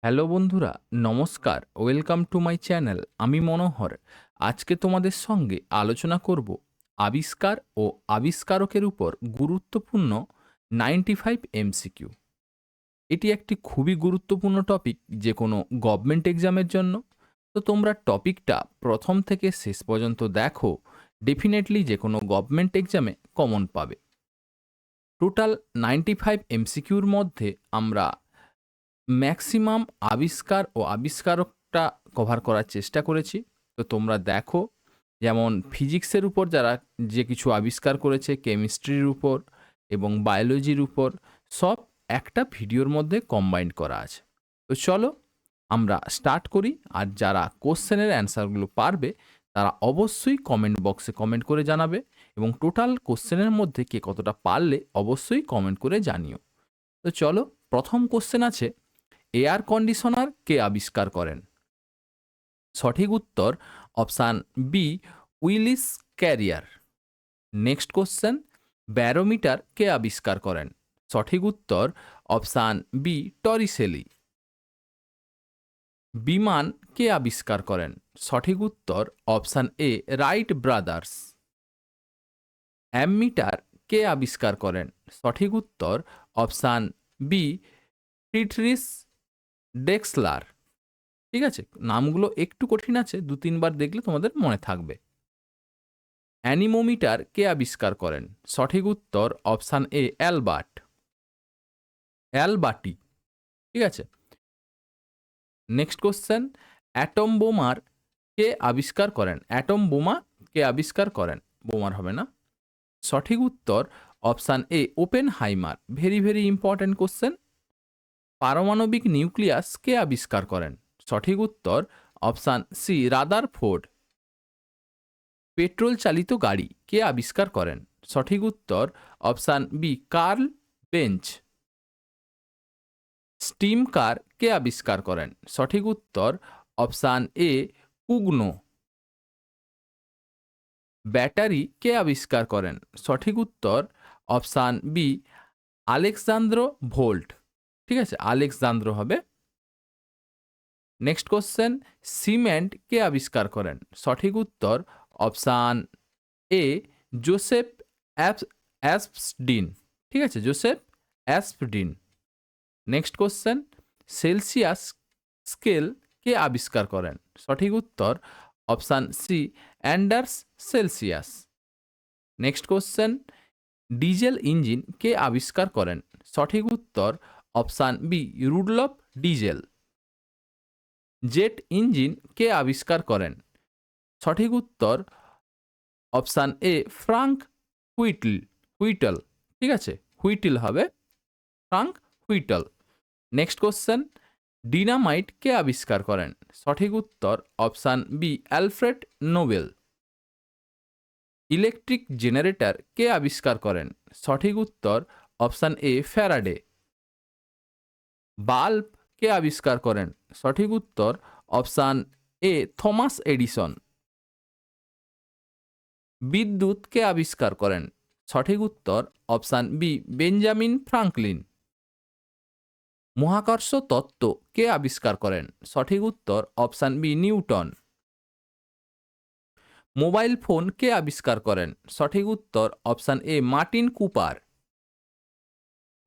Hello বন্ধুরা, নমস্কার। Welcome to my channel. আমি মনোহর। আজকে তোমাদের সঙ্গে আলোচনা করব আবিষ্কার ও আবিষ্কারকের উপর গুরুত্বপূর্ণ 95 এমসিকিউ। এটি একটি খুবই গুরুত্বপূর্ণ টপিক যে কোনো গভর্নমেন্ট এক্সামের জন্য। তো তোমরা টপিকটা প্রথম থেকে শেষ পর্যন্ত দেখো, ডেফিনেটলি যে কোনো গভর্নমেন্ট এক্সামে কমন পাবে। টোটাল 95 এমসিকিউর মধ্যে আমরা ম্যাক্সিমাম আবিষ্কার ও আবিষ্কারকটা কভার করার চেষ্টা করেছি। তো তোমরা দেখো, যেমন ফিজিক্সের উপর যারা যে কিছু আবিষ্কার করেছে, কেমিস্ট্রির উপর এবং বায়োলজির উপর, সব একটা ভিডিওর মধ্যে কম্বাইন্ড করা আছে। তো চলো আমরা স্টার্ট করি। আর যারা কোশ্চেনের অ্যান্সারগুলো পারবে তারা অবশ্যই কমেন্ট বক্সে কমেন্ট করে জানাবে, এবং টোটাল কোশ্চেনের মধ্যে কে কতটা পারলে অবশ্যই কমেন্ট করে জানিও। তো চলো, প্রথম কোশ্চেন আছে, এয়ার কন্ডিশনার কে আবিষ্কার করেন? সঠিক উত্তর option B, Willis Carrier. Next question, barometer কে আবিষ্কার করেন? সঠিক উত্তর অপশান বি, টরিসেলি। বিমান কে আবিষ্কার করেন? সঠিক উত্তর option A, Wright Brothers. Ammeter কে আবিষ্কার করেন? সঠিক উত্তর অপশান বি, ফ্রিডরিস ডেক্সলার। ঠিক আছে, নামগুলো একটু কঠিন আছে, ২-৩ বার দেখলে তোমাদের মনে থাকবে। অ্যানিমোমিটার কে আবিষ্কার করেন? সঠিক উত্তর অপশান এ, অ্যালবার্ট অ্যালবার্টি। ঠিক আছে। নেক্সট কোশ্চেন, অ্যাটম বোমার কে আবিষ্কার করেন? অ্যাটম বোমা কে আবিষ্কার করেন? বোমার হবে না। সঠিক উত্তর অপশান এ, Oppenheimer. Very very important question. পারমাণবিক নিউক্লিয়াস কে আবিষ্কার করেন? সঠিক উত্তর অপশান সি, রাদারফোর্ড। পেট্রোল চালিত গাড়ি কে আবিষ্কার করেন? সঠিক উত্তর option B, Karl Benz. Steam car কে আবিষ্কার করেন? সঠিক উত্তর অপশান এ, কুগনো। ব্যাটারি কে আবিষ্কার করেন? সঠিক উত্তর অপশান বি, আলেকজান্দ্র ভোল্ট। ঠিক আছে, আলেকজান্দ্র হবে। নেক্সট কোশ্চেন, সিমেন্ট কে আবিষ্কার করেন? সঠিক উত্তর অপশান এ, জোসেফ অ্যাসপডিন। ঠিক আছে, Joseph Aspdin. Next question, Celsius scale কে আবিষ্কার করেন? সঠিক উত্তর option C, Anders Celsius. Next question, diesel engine কে আবিষ্কার করেন? সঠিক উত্তর option B, Rudolf Diesel. Jet engine কে আবিষ্কার করেন? সঠিক উত্তর অপশান এ, ফ্রাঙ্ক হুইটল। ঠিক আছে, হুইটল হবে, Frank Whittle. Next question, dynamite কে আবিষ্কার করেন? সঠিক উত্তর option B, Alfred Nobel. Electric generator কে আবিষ্কার করেন? সঠিক উত্তর অপশান এ, ফ্যারাডে। বাল্ব কে আবিষ্কার করেন? সঠিক উত্তর অপশান এ, থমাস এডিসন। বিদ্যুৎ কে আবিষ্কার করেন? সঠিক উত্তর অপশান বি, বেঞ্জামিন ফ্রাঙ্কলিন। মহাকর্ষ তত্ত্ব কে আবিষ্কার করেন? সঠিক উত্তর option B, Newton. Mobile phone কে আবিষ্কার করেন? সঠিক উত্তর option A, Martin Cooper.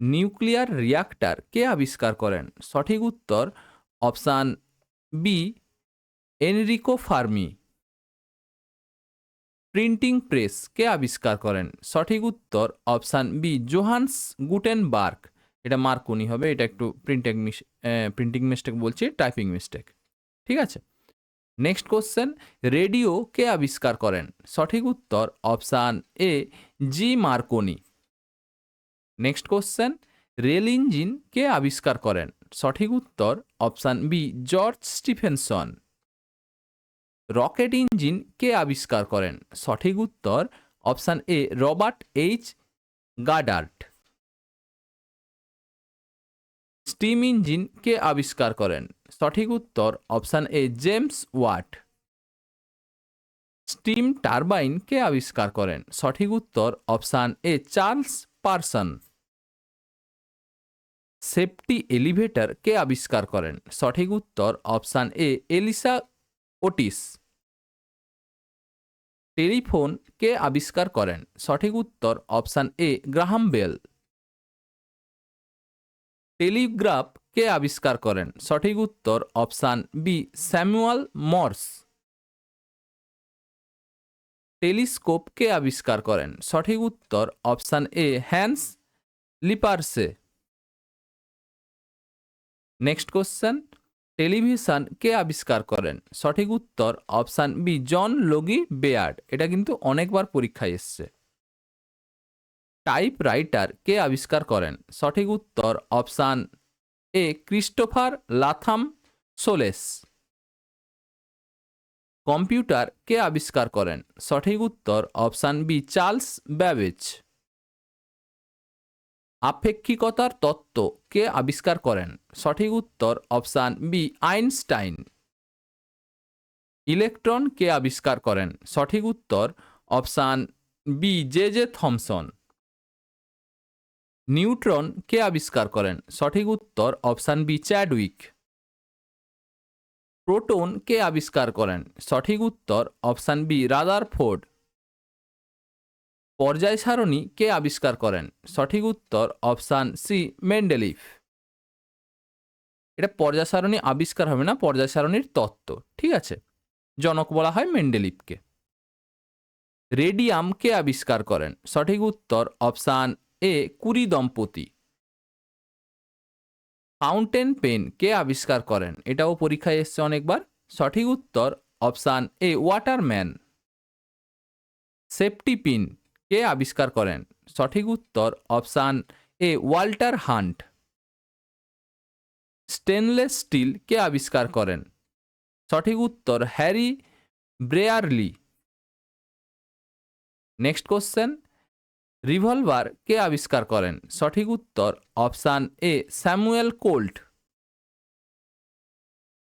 Nuclear reactor কে আবিষ্কার করেন? সঠিক উত্তর option B, Enrico Fermi. Printing press কে আবিষ্কার করেন? সঠিক উত্তর অপশান বি, জোহান্স গুটেনবার্গ। এটা মার্কনি হবে, এটা একটু প্রিন্টিং মিস্টেক বলছি, টাইপিং মিস্টেক। ঠিক আছে। নেক্সট কোশ্চেন, রেডিও কে আবিষ্কার করেন? সঠিক উত্তর option A, G Marconi. Next question, rail engine কে আবিষ্কার করেন? সঠিক উত্তর option B, George Stephenson. Rocket engine কে আবিষ্কার করেন? সঠিক উত্তর option A, Robert H Goddard. Steam engine কে আবিষ্কার করেন? সঠিক উত্তর option A, James Watt. Steam turbine কে আবিষ্কার করেন? সঠিক উত্তর option A, Charles Parson. Safety elevator কে আবিষ্কার করেন? সঠিক উত্তর option A Elisha Otis. Telephone কে আবিষ্কার করেন? সঠিক উত্তর option A Graham Bell. Telegraph কে আবিষ্কার করেন? সঠিক উত্তর option B Samuel Morse. Telescope কে আবিষ্কার করেন? সঠিক উত্তর option A Hans Lippershey. Next question, television কে আবিষ্কার করেন? সঠিক উত্তর অপশান বি জন লগি বেয়ার্ড। এটা কিন্তু অনেকবার পরীক্ষায় এসছে। টাইপ রাইটার কে আবিষ্কার করেন? সঠিক উত্তর option A Christopher Latham Sholes. Computer কে আবিষ্কার করেন? সঠিক উত্তর অপশান বি চার্লস ব্যাবেজ। আপেক্ষিকতার তত্ত্ব কে আবিষ্কার করেন? সঠিক উত্তর অপশান বি আইনস্টাইন। ইলেকট্রন কে আবিষ্কার করেন? সঠিক উত্তর option B J J Thomson. Neutron কে আবিষ্কার করেন? সঠিক উত্তর অপশান বি চ্যাডউইক। প্রোটন কে আবিষ্কার করেন? সঠিক উত্তর অপশান বি রাদারফোর্ড। পর্যায় সারণী কে আবিষ্কার করেন? সঠিক উত্তর অপশান সি মেন্ডেলিফ। এটা পর্যায় সারণী আবিষ্কার হবে না, পর্যায় সারণীর তত্ত্ব, ঠিক আছে। জনক বলা হয় মেন্ডেলিফকে। রেডিয়াম কে আবিষ্কার করেন? সঠিক উত্তর অপশান এ কুরি দম্পতি। ফাউন্টেন পেন কে আবিষ্কার করেন? এটাও পরীক্ষায় এসছে অনেকবার। সঠিক উত্তর option A Waterman. Safety pin কে আবিষ্কার করেন? সঠিক উত্তর option A Walter Hunt. Stainless steel কে আবিষ্কার করেন? সঠিক উত্তর Harry Brearley. Next question, revolver কে আবিষ্কার করেন? সঠিক উত্তর option A Samuel Colt.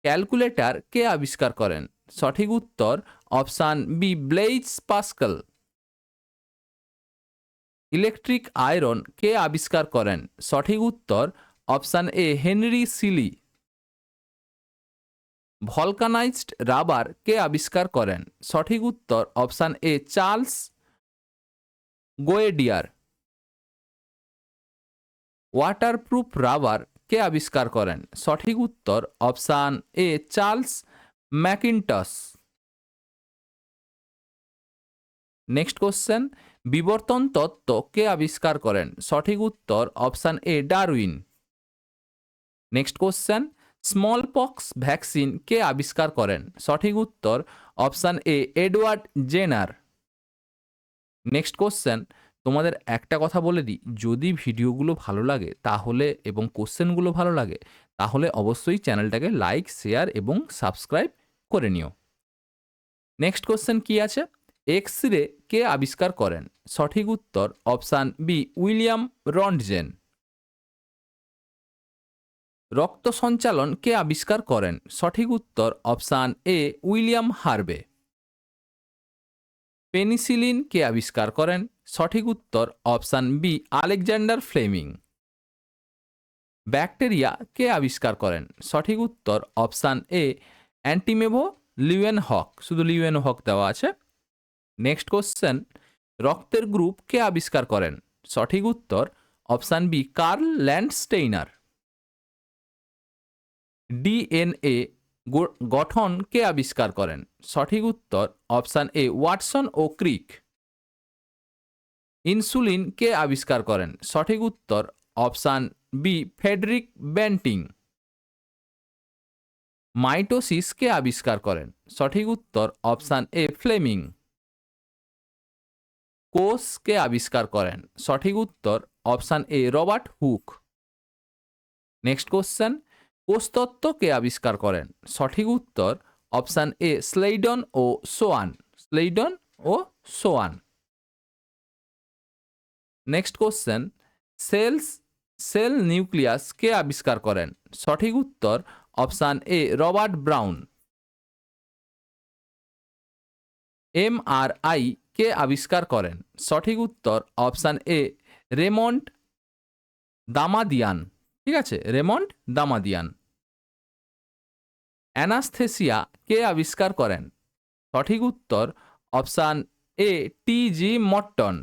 Calculator কে আবিষ্কার করেন? সঠিক উত্তর option B Blaise Pascal. Electric iron কে আবিষ্কার করেন? সঠিক উত্তর option A Henry Seely. Vulcanized rubber কে আবিষ্কার করেন? সঠিক উত্তর option A Charles গোয়েডিয়ার। Waterproof rubber কে আবিষ্কার করেন? সঠিক উত্তর option A Charles Macintosh. Next question, বিবর্তন তত্ত্ব কে আবিষ্কার করেন? সঠিক উত্তর option A Darwin. Next question, smallpox vaccine কে আবিষ্কার করেন? সঠিক উত্তর option A Edward Jenner. Next question, তোমাদের একটা কথা বলে দিই, যদি ভিডিওগুলো ভালো লাগে তাহলে এবং কোশ্চেনগুলো ভালো লাগে তাহলে অবশ্যই চ্যানেলটাকে লাইক, শেয়ার এবং সাবস্ক্রাইব করে নিও। নেক্সট কোশ্চেন কি আছে? এক্স রে কে আবিষ্কার করেন? সঠিক উত্তর অপশান বি উইলিয়াম রন্টজেন। রক্ত সঞ্চালন কে আবিষ্কার করেন? সঠিক উত্তর option A William Harvey. Penicillin কে আবিষ্কার করেন? সঠিক উত্তর option B Alexander Fleming. Bacteria কে আবিষ্কার করেন? সঠিক উত্তর অপশান এ অ্যান্টিমেভো লিউয়েনহক। শুধু লিউয়েনহক দেওয়া আছে। নেক্সট কোশ্চেন, রক্তের গ্রুপ কে আবিষ্কার করেন? সঠিক উত্তর option B Karl Landsteiner. DNA গঠন কে আবিষ্কার করেন? সঠিক উত্তর অপশান এ ওয়াটসন ও ক্রিক। ইনসুলিন কে আবিষ্কার করেন? সঠিক উত্তর option B Frederick Banting. Mitosis কে আবিষ্কার করেন? সঠিক উত্তর অপশান এ ফ্লেমিং। কোষ কে আবিষ্কার করেন? সঠিক উত্তর option A Robert Hooke. Next question, কোষতত্ত্ব কে আবিষ্কার করেন? সঠিক উত্তর অপশান এ স্লেইডন ও সোয়ান। স্লেইডন ও Schwann. Next question, cell nucleus কে আবিষ্কার করেন? সঠিক উত্তর option A Robert Brown. MRI কে আবিষ্কার করেন? সঠিক উত্তর অপশান এ রেমন্ড দামাদিয়ান। ঠিক আছে, রেমন্ড দামাদিয়ান। অ্যানাস্থেসিয়া কে আবিষ্কার করেন? সঠিক উত্তর option A T G. Morton.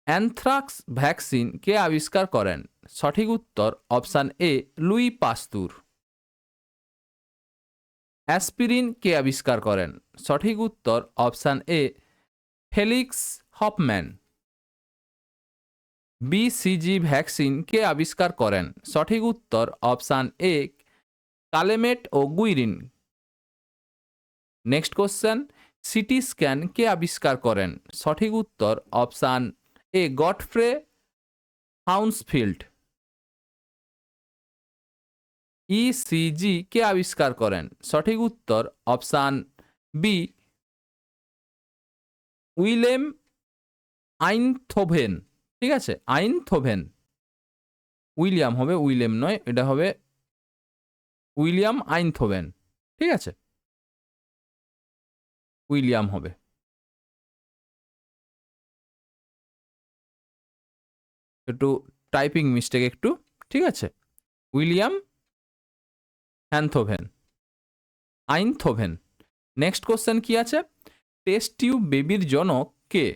Anthrax vaccine কে আবিষ্কার করেন? সঠিক উত্তর option A Louis Pasteur. Aspirin কে আবিষ্কার করেন? সঠিক উত্তর option A Felix Hoffmann. BCG vaccine কে আবিষ্কার করেন? সঠিক উত্তর অপশান এ কালেমেট ও Guerin. Next question, CT scan কে আবিষ্কার করেন? সঠিক উত্তর option A Godfrey Hounsfield. ECG কে আবিষ্কার করেন? সঠিক উত্তর অপশান বি উইলেম আইনথোভেন। ঠিক আছে, আইনথোভেন। উইলিয়াম হবে, উইলেম নয়, এটা হবে উইলিয়াম আইনথোভেন। ঠিক আছে, উইলিয়াম হবে। একটু টাইপিং মিস্টেক একটু, ঠিক আছে, উইলিয়াম হ্যানথোভেন, আইনথোভেন। নেক্সট কোশ্চেন কি আছে? টেস্ট টিউব বেবির জনক কে?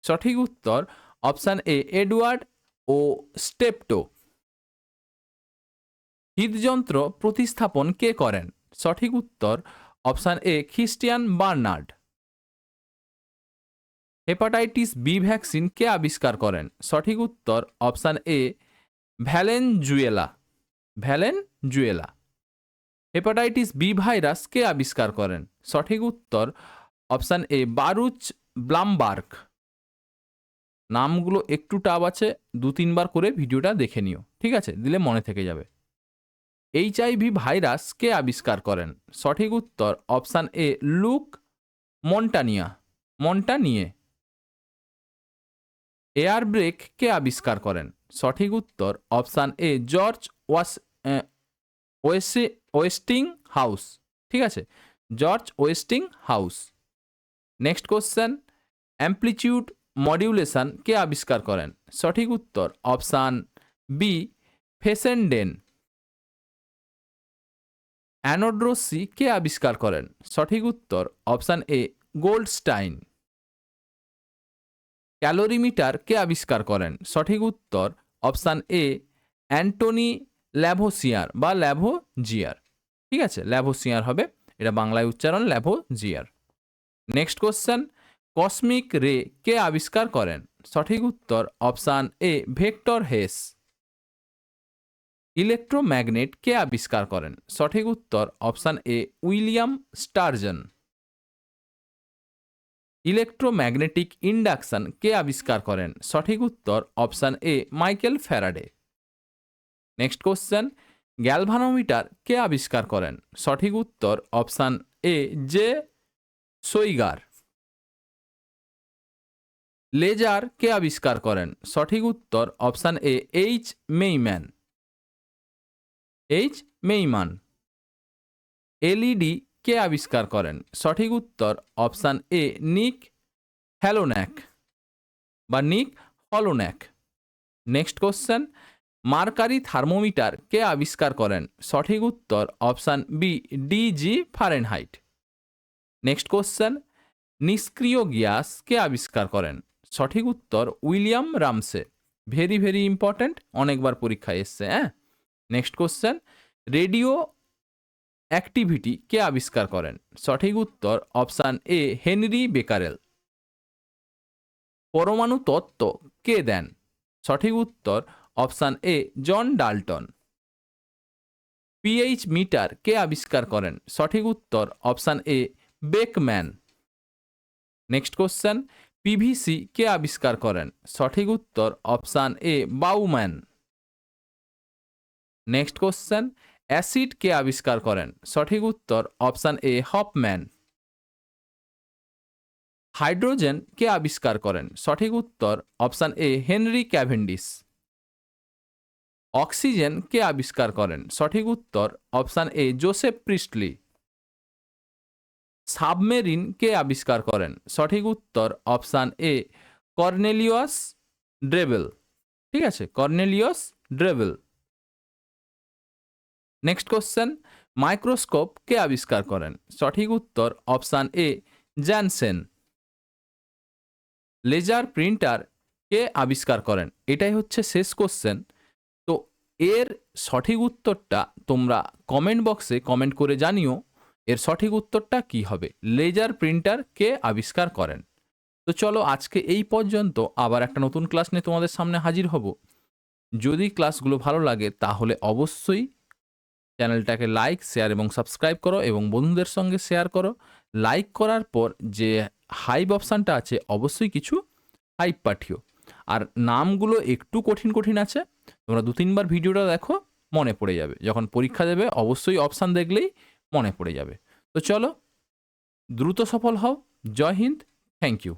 সঠিক উত্তর অপশান এ এডওয়ার্ড ও স্টেপটো। হৃদযন্ত্র প্রতিস্থাপন কে করেন? সঠিক উত্তর option A Christiaan Barnard. Hepatitis B vaccine কে আবিষ্কার করেন? সঠিক উত্তর option A Valenzuela. Valenzuela. Hepatitis B virus কে আবিষ্কার করেন? সঠিক উত্তর অপশান এ বারুচ ব্লামবার্গ। নামগুলো একটু টাফ আছে, 2-3 বার করে ভিডিওটা দেখে নিও, ঠিক আছে, দিলে মনে থেকে যাবে। এইচআইভি ভাইরাস কে আবিষ্কার করেন? সঠিক উত্তর option A Luc Montagnier. Air brake কে আবিষ্কার করেন? সঠিক উত্তর option A George Westinghouse. ঠিক আছে, George Westinghouse. Next question, amplitude modulation কে আবিষ্কার করেন? সঠিক উত্তর অপশান বি ফেসেনডেন। অ্যানোড রশ্মি কে আবিষ্কার করেন? সঠিক উত্তর অপশান এ গোল্ডস্টাইন। ক্যালোরিমিটার কে আবিষ্কার করেন? সঠিক উত্তর অপশান এ অ্যান্টনি ল্যাভোসিয়ার বা ল্যাভোজিয়ার। ঠিক আছে, ল্যাভোসিয়ার হবে, এটা বাংলায় উচ্চারণ ল্যাভোজিয়ার। নেক্সট কোশ্চেন, কসমিক রে কে আবিষ্কার করেন? সঠিক উত্তর option A Victor Hess. Electromagnet কে আবিষ্কার করেন? সঠিক উত্তর option A William Sturgeon. Electromagnetic induction কে আবিষ্কার করেন? সঠিক উত্তর option A Michael Faraday. Next question, galvanometer কে আবিষ্কার করেন? সঠিক উত্তর option A J Schweigger. Laser কে আবিষ্কার করেন? সঠিক উত্তর option A H Maiman. LED কে আবিষ্কার করেন? সঠিক উত্তর option A Nick Holonyak. Next question, mercury thermometer কে আবিষ্কার করেন? সঠিক উত্তর অপশান বি ডিজি ফারেনহাইট। নেক্সট কোশ্চেন, নিষ্ক্রিয় গ্যাস কে আবিষ্কার করেন? সঠিক উত্তর William Ramsay. Very very important, অনেকবার পরীক্ষায় এসছে। হ্যাঁ, নেক্সট কোশ্চেন, রেডিও অ্যাক্টিভিটি কে আবিষ্কার করেন? সঠিক উত্তর অপশান এ হেনরি বেকারেল। পরমাণু তত্ত্ব কে দেন? সঠিক উত্তর option A John Dalton. PH meter কে আবিষ্কার করেন? সঠিক উত্তর option A Beckman. Next question, PVC কে আবিষ্কার করেন? সঠিক উত্তর option A Baumann. Next question, acid কে আবিষ্কার করেন? সঠিক উত্তর অপশান এ হফম্যান। হাইড্রোজেন কে আবিষ্কার করেন? সঠিক উত্তর option A Henry Cavendish. Oxygen কে আবিষ্কার করেন? সঠিক উত্তর option A Joseph Priestley. Submarine কে আবিষ্কার করেন? সঠিক উত্তর অপশান এ কর্নেলিয়াস ড্রেবেল। ঠিক আছে, Cornelius Drebbel. Next question, microscope কে আবিষ্কার করেন? সঠিক উত্তর option A Janssen. Laser printer কে আবিষ্কার করেন? এটাই হচ্ছে শেষ কোশ্চেন। তো এর সঠিক উত্তরটা তোমরা কমেন্ট বক্সে কমেন্ট করে জানিও এর সঠিক উত্তরটা কি হবে। লেজার প্রিন্টার কে আবিষ্কার করেন? তো চলো আজকে এই পর্যন্ত, আবার একটা নতুন ক্লাস নিয়ে তোমাদের সামনে হাজির হব। যদি ক্লাসগুলো ভালো লাগে তাহলে অবশ্যই চ্যানেলটাকে লাইক, শেয়ার এবং সাবস্ক্রাইব করো এবং বন্ধুদের সঙ্গে শেয়ার করো। লাইক করার পর যে হাইপ অপশানটা আছে অবশ্যই কিছু হাইপ পাঠিও। আর নামগুলো একটু কঠিন কঠিন আছে, তোমরা 2-3 বার ভিডিওটা দেখো, মনে পড়ে যাবে। যখন পরীক্ষা দেবে অবশ্যই অপশান দেখলেই মনে পড়ে যাবে। তো চলো দ্রুত সফল হও। জয় হিন্দ, থ্যাংক ইউ।